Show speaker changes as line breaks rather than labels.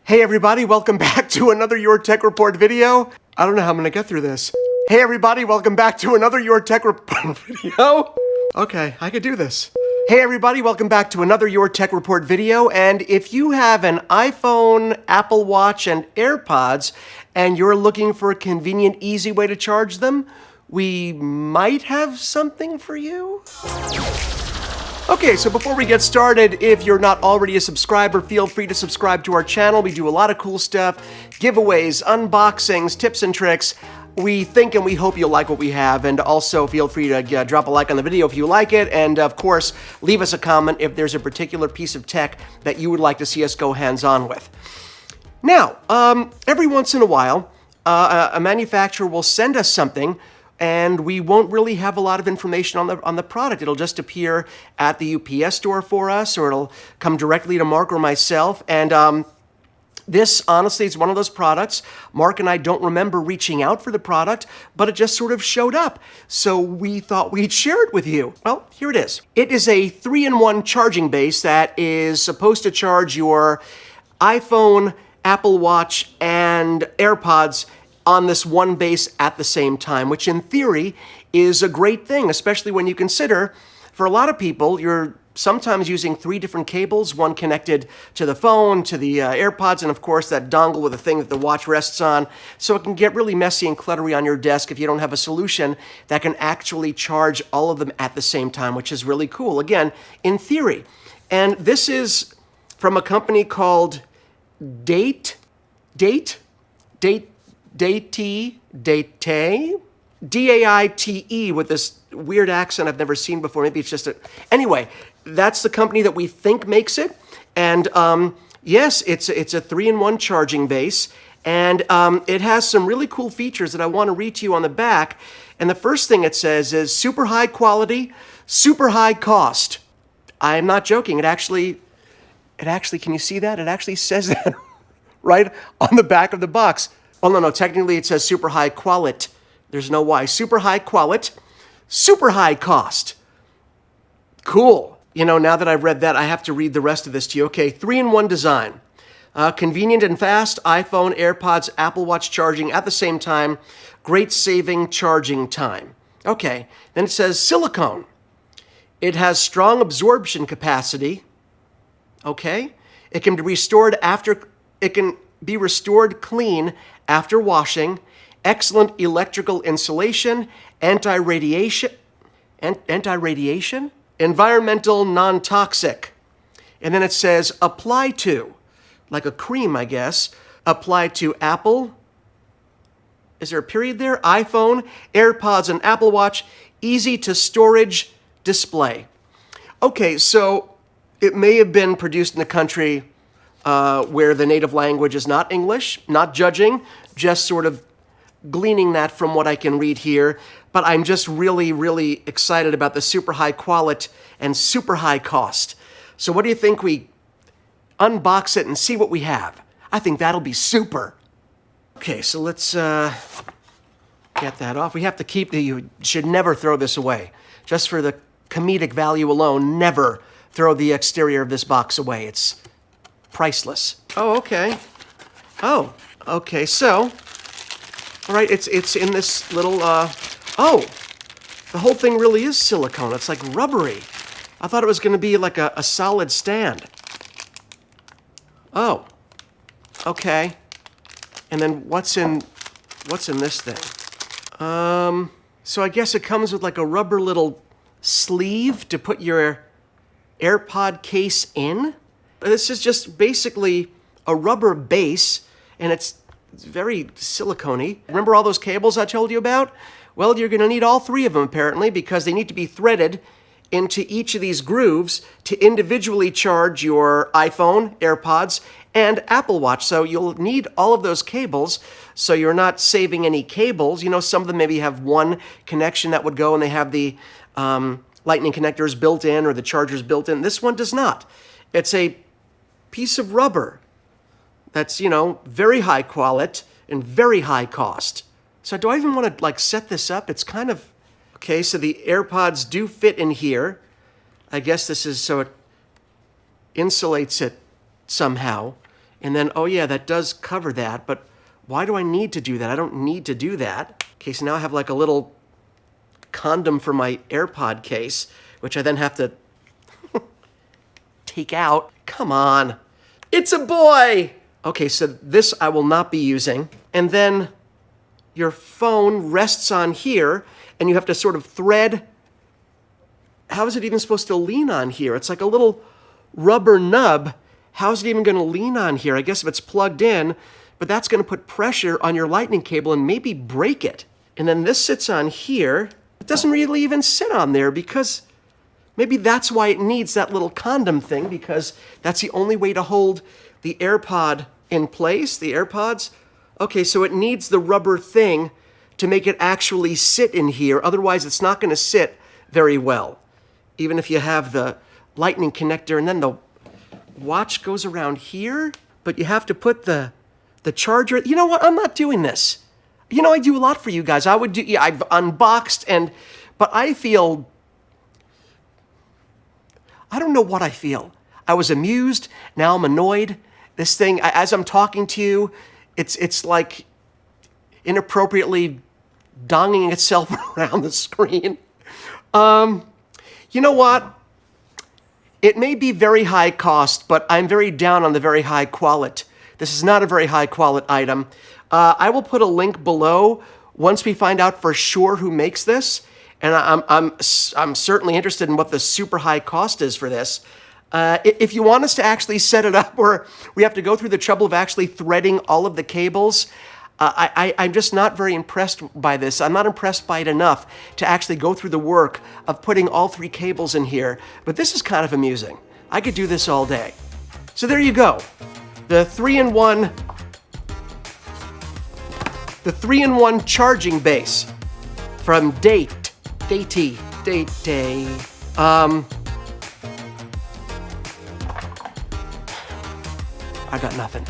Hey everybody, welcome back to another Your Tech Report video. I don't know how I'm gonna get through this. Hey everybody, welcome back to another Your Tech Report video. Okay, I could do this. Hey everybody, welcome back to another Your Tech Report video. And if you have an iPhone, Apple Watch, and AirPods, and you're looking for a convenient, easy way to charge them, we might have something for you. Okay, so before we get started, if you're not already a subscriber, feel free to subscribe to our channel. We do a lot of cool stuff, giveaways, unboxings, tips and tricks. We think and we hope you'll like what we have, and also feel free to drop a like on the video if you like it, and of course, leave us a comment if there's a particular piece of tech that you would like to see us go hands-on with. Now, every once in a while, a manufacturer will send us something and we won't really have a lot of information on the product. It'll just appear at the UPS store for us, or it'll come directly to Mark or myself. And this, honestly, is one of those products. Mark and I don't remember reaching out for the product, but it just sort of showed up. So we thought we'd share it with you. Well, here it is. It is a 3-in-1 charging base that is supposed to charge your iPhone, Apple Watch, and AirPods on this one base at the same time, which in theory is a great thing, especially when you consider, for a lot of people, you're sometimes using 3 different cables, one connected to the phone, to the AirPods, and of course that dongle with the thing that the watch rests on. So it can get really messy and cluttery on your desk if you don't have a solution that can actually charge all of them at the same time, which is really cool, again, in theory. And this is from a company called Date, D-A-I-T-E, with this weird accent I've never seen before. Maybe it's just a... Anyway, that's the company that we think makes it. And yes, it's a 3-in-1 charging base. And it has some really cool features that I want to read to you on the back. And the first thing it says is super high quality, super high cost. I'm not joking. It actually, can you see that? It actually says that right on the back of the box. Oh, no, technically it says super high quality. There's no Y. Super high quality, super high cost. Cool. You know, now that I've read that, I have to read the rest of this to you. Okay, 3-in-1 design. Convenient and fast, iPhone, AirPods, Apple Watch charging at the same time. Great saving charging time. Okay, then it says silicone. It has strong absorption capacity. Okay, it can be restored clean after washing, excellent electrical insulation, anti-radiation, environmental non-toxic. And then it says apply to, like a cream, I guess, apply to Apple, is there a period there? iPhone, AirPods, and Apple Watch, easy to storage display. Okay, so it may have been produced in a country where the native language is not English, not judging, just sort of gleaning that from what I can read here. But I'm just really, really excited about the super high quality and super high cost. So what do you think we unbox it and see what we have? I think that'll be super. Okay, so let's get that off. We have to keep you should never throw this away. Just for the comedic value alone, never throw the exterior of this box away. It's priceless. Oh, okay. Oh, okay. So, all right, it's in this little, oh, the whole thing really is silicone. It's like rubbery. I thought it was going to be like a solid stand. Oh, okay. And then what's in this thing? So I guess it comes with like a rubber little sleeve to put your AirPod case in. This is just basically a rubber base, and it's very silicone-y. Remember all those cables I told you about? Well, you're going to need all 3 of them, apparently, because they need to be threaded into each of these grooves to individually charge your iPhone, AirPods, and Apple Watch. So you'll need all of those cables, so you're not saving any cables. You know, some of them maybe have one connection that would go, and they have the lightning connectors built in or the chargers built in. This one does not. It's a piece of rubber that's, you know, very high quality and very high cost. So do I even want to like set this up? It's kind of, okay, so the AirPods do fit in here. I guess this is so it insulates it somehow. And then, oh yeah, that does cover that, but why do I need to do that? I don't need to do that. Okay, so now I have like a little condom for my AirPod case, which I then have to take out. Come on. It's a boy! Okay, so this I will not be using. And then your phone rests on here, and you have to sort of thread. How is it even supposed to lean on here? It's like a little rubber nub. How is it even going to lean on here? I guess if it's plugged in, but that's going to put pressure on your lightning cable and maybe break it. And then this sits on here. It doesn't really even sit on there because maybe that's why it needs that little condom thing, because that's the only way to hold the AirPod in place, the AirPods. Okay, so it needs the rubber thing to make it actually sit in here. Otherwise, it's not going to sit very well, even if you have the lightning connector, and then the watch goes around here, but you have to put the charger. You know what? I'm not doing this. You know, I do a lot for you guys. I've unboxed, but I feel, I don't know what I feel. I was amused. Now I'm annoyed. This thing, as I'm talking to you, it's like inappropriately donging itself around the screen. You know what? It may be very high cost, but I'm very down on the very high quality. This is not a very high quality item. I will put a link below once we find out for sure who makes this, and I'm certainly interested in what the super high cost is for this. If you want us to actually set it up where we have to go through the trouble of actually threading all of the cables, I'm just not very impressed by this. I'm not impressed by it enough to actually go through the work of putting all 3 cables in here, but this is kind of amusing. I could do this all day. So there you go. The 3-in-1 charging base from Day. I got nothing.